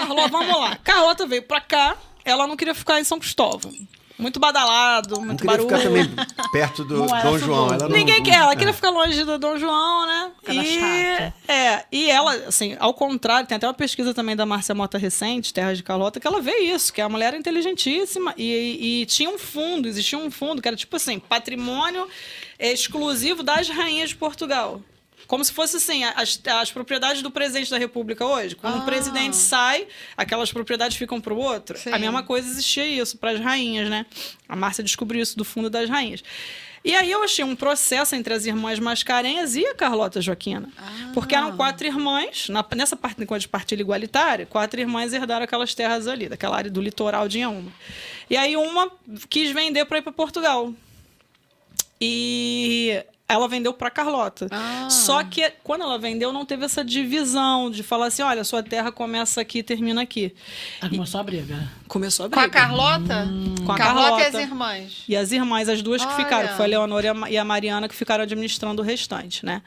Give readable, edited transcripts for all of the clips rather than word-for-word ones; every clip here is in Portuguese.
Carlota, vamos lá. Carlota veio pra cá, ela não queria ficar em São Cristóvão. Muito badalado, muito barulho. Não queria ficar também perto do Dom João. Ninguém quer, ela queria ficar longe do Dom João, né? E ela, assim, ao contrário, tem até uma pesquisa também da Márcia Mota recente, Terras de Carlota, que ela vê isso, que a mulher era inteligentíssima e tinha existia um fundo que era tipo assim, patrimônio exclusivo das rainhas de Portugal. Como se fosse assim, as propriedades do presidente da República hoje. Quando o presidente sai, aquelas propriedades ficam para o outro. Sim. A mesma coisa existia isso para as rainhas, né? A Márcia descobriu isso do Fundo das Rainhas. E aí eu achei um processo entre as irmãs Mascarenhas e a Carlota Joaquina. Porque eram 4 irmãs, nessa parte de partilha igualitária, 4 irmãs herdaram aquelas terras ali, daquela área do litoral tinha uma. E aí uma quis vender para ir para Portugal. E ela vendeu para Carlota. Só que quando ela vendeu, não teve essa divisão de falar assim, olha, sua terra começa aqui e termina aqui. Começou a briga. Começou a briga. Com a Carlota? Com a Carlota e as irmãs. E as irmãs, as duas que ficaram, que foi a Leonora e a Mariana, que ficaram administrando o restante, né?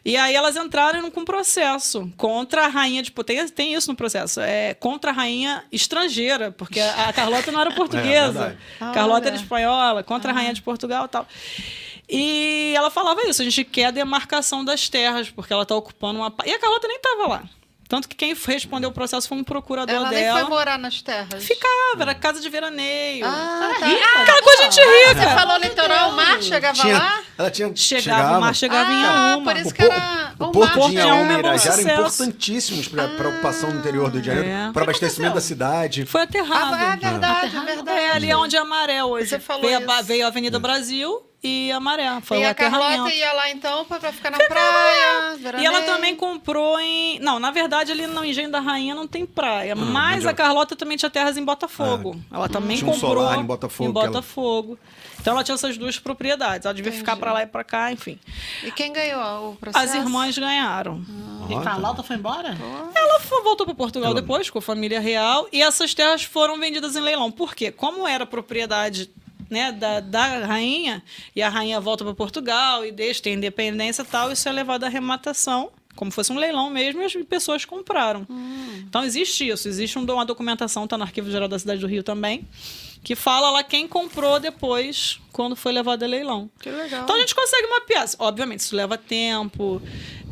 E aí elas entraram com um processo contra a rainha de... Tem isso no processo. Contra a rainha estrangeira, porque a Carlota não era portuguesa. Carlota era espanhola, contra a rainha de Portugal e tal. E ela falava isso, a gente quer a demarcação das terras, porque ela está ocupando uma... E a Carlota nem estava lá. Tanto que quem respondeu o processo foi um procurador dela. Ela nem foi morar nas terras? Ficava, era casa de veraneio. Aquela coisa de gente rica. Você falou litoral, o mar chegava lá? Ela tinha... O mar chegava em Aruma. Por isso que era... O porto de Aruma e Irajá eram sucesso. importantíssimos para a ocupação do interior do Rio de Janeiro, para abastecimento da cidade. Foi aterrado. Verdade. Ali é onde é a Maré hoje. Você falou veio a Avenida Brasil e a Maré. Foi e o a aterramento. Carlota ia lá, então, para ficar na praia, veraneio. E ela também comprou em... Não, na verdade, ali no Engenho da Rainha não tem praia. Mas a Carlota também tinha terras em Botafogo. Ela também tinha um comprou solar em Botafogo. Então ela tinha essas duas propriedades. Ela devia ficar para lá e para cá, enfim. E quem ganhou o processo? As irmãs ganharam. E Carlota foi embora? Ela voltou para Portugal depois, com a família real. E essas terras foram vendidas em leilão. Por quê? Como era propriedade... Né, da rainha, e a rainha volta para Portugal e tem independência e tal, isso é levado à arrematação, como fosse um leilão mesmo, e as pessoas compraram. Então existe isso, existe uma documentação, está no Arquivo Geral da Cidade do Rio também, que fala lá quem comprou depois, quando foi levado a leilão. Que legal. Então a gente consegue mapear. Obviamente, isso leva tempo,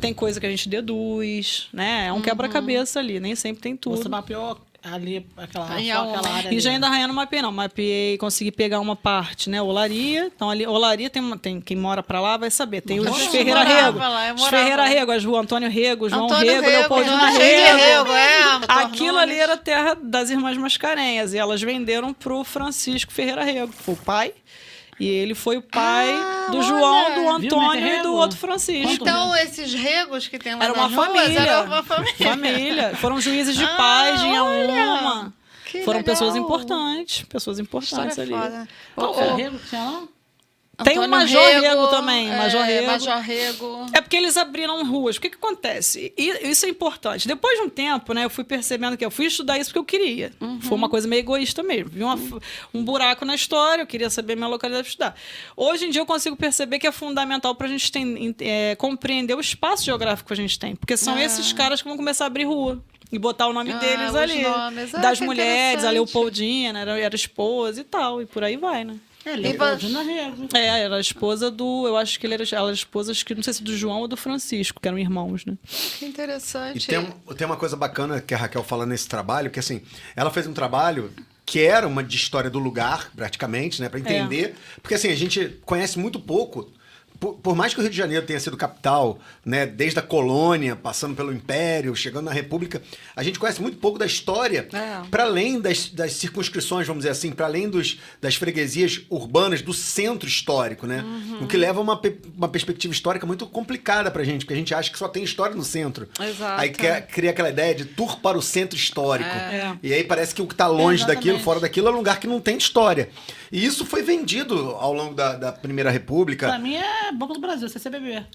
tem coisa que a gente deduz, né? É um quebra-cabeça ali, nem sempre tem tudo. Você mapeou ali, aquela área E Engenho da Rainha não mapeei, não. Mapeei, consegui pegar uma parte, né? Olaria. Então, ali, Olaria tem quem mora pra lá vai saber. Tem os Ferreira Rego. Os Ferreira Rego, as Rua Antônio Rego, João Rego, Leopoldina Rego. Aquilo ali era terra das irmãs Mascarenhas. E elas venderam pro Francisco Ferreira Rego, que foi o pai. E ele foi o pai do João, do Antônio e do outro Francisco. Então, esses regos que tem lá era uma família. Era uma família. Foram juízes de paz de Inhaúma. Foram pessoas importantes. Pessoas importantes ali. Qual foi o rego que tinha lá? Tem o Major Rego também. Major Rego. É porque eles abriram ruas. O que acontece? E isso é importante. Depois de um tempo, né, eu fui percebendo que eu fui estudar isso porque eu queria. Foi uma coisa meio egoísta mesmo. Vi um buraco na história, eu queria saber minha localidade para estudar. Hoje em dia eu consigo perceber que é fundamental para a gente compreender o espaço geográfico que a gente tem. Porque são esses caras que vão começar a abrir rua. E botar o nome deles ali. Das mulheres, a Leopoldina, era esposa e tal. E por aí vai, né? Leopoldina Rego. Era a esposa do... Eu acho que ela era esposa, não sei se do João ou do Francisco, que eram irmãos, né? Que interessante. E tem uma coisa bacana que a Raquel fala nesse trabalho, que assim, ela fez um trabalho que era uma de história do lugar, praticamente, né? Pra entender. Porque assim, a gente conhece muito pouco... Por mais que o Rio de Janeiro tenha sido capital, né, desde a colônia, passando pelo Império, chegando na República, a gente conhece muito pouco da história, para além das circunscrições, vamos dizer assim, para além das freguesias urbanas do centro histórico, né? O que leva a uma perspectiva histórica muito complicada pra gente, porque a gente acha que só tem história no centro. Exato. Aí cria aquela ideia de tour para o centro histórico. E aí parece que o que está longe daquilo, fora daquilo, é um lugar que não tem história. E isso foi vendido ao longo da Primeira República. Pra mim é Banco do Brasil, CCBB.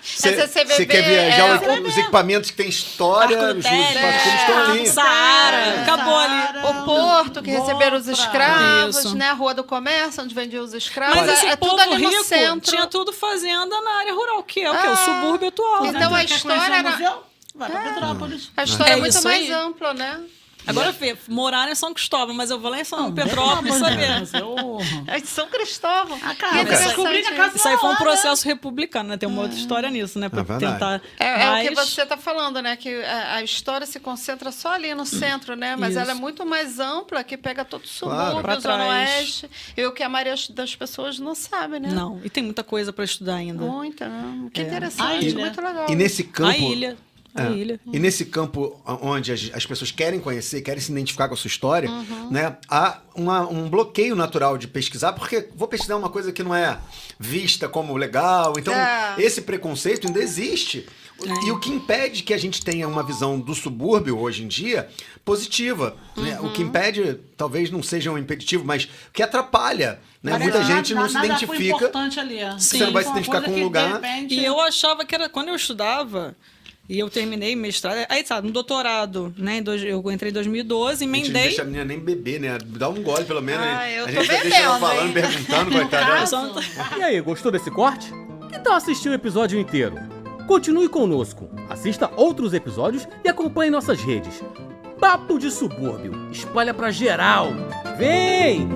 Você quer viajar os equipamentos que tem história, os espaços estão ali. Saara, acabou ali. O porto que receberam os escravos, né? A Rua do Comércio, onde vendiam os escravos. Mas esse tudo povo ali no rico centro. tinha tudo fazenda na área rural, que é o quê? O subúrbio atual. Então né? a história era... vai pra Petrópolis. A história é É muito isso mais aí. ampla, né? Agora, Fê, morar em São Cristóvão, mas eu vou lá em São Petrópolis saber. É de São Cristóvão. cara, Que eu descobri que a casa Isso aí foi um lá, né? processo republicano, né? Tem uma outra história nisso, né? Pra verdade. tentar. É mas... o que você está falando, né? Que a história se concentra só ali no centro, né? Mas Isso. ela é muito mais ampla, que pega todos os Claro. subúrbios, Pra Zona trás. Oeste. E o que a maioria das pessoas não sabe, né? Não, e tem muita coisa pra estudar ainda. Muita, né? Que A interessante, ilha. muito legal. E nesse campo. A ilha. A ilha. E nesse campo onde as pessoas querem conhecer, querem se identificar com a sua história, né, há um bloqueio natural de pesquisar, porque vou pesquisar uma coisa que não é vista como legal. Então, esse preconceito ainda existe. E o que impede que a gente tenha uma visão do subúrbio hoje em dia positiva. Né? O que impede, talvez não seja um impeditivo, mas que atrapalha. Né? Parece Muita que gente não se nada foi identifica. importante ali. Você não vai se Foi uma identificar coisa com um que, de lugar. repente, E eu achava que era quando eu estudava. E eu terminei mestrado, aí sabe, no doutorado, né? Eu entrei em 2012, A gente não emendei. deixa a menina nem beber, né? Dá um gole, pelo menos. Eu a tô gente já deixa ela bebendo, falando, hein? perguntando, coitada. Só- E aí, gostou desse corte? Que tal assistir o episódio inteiro? Continue conosco, assista outros episódios e acompanhe nossas redes. Papo de Subúrbio, espalha pra geral. Vem!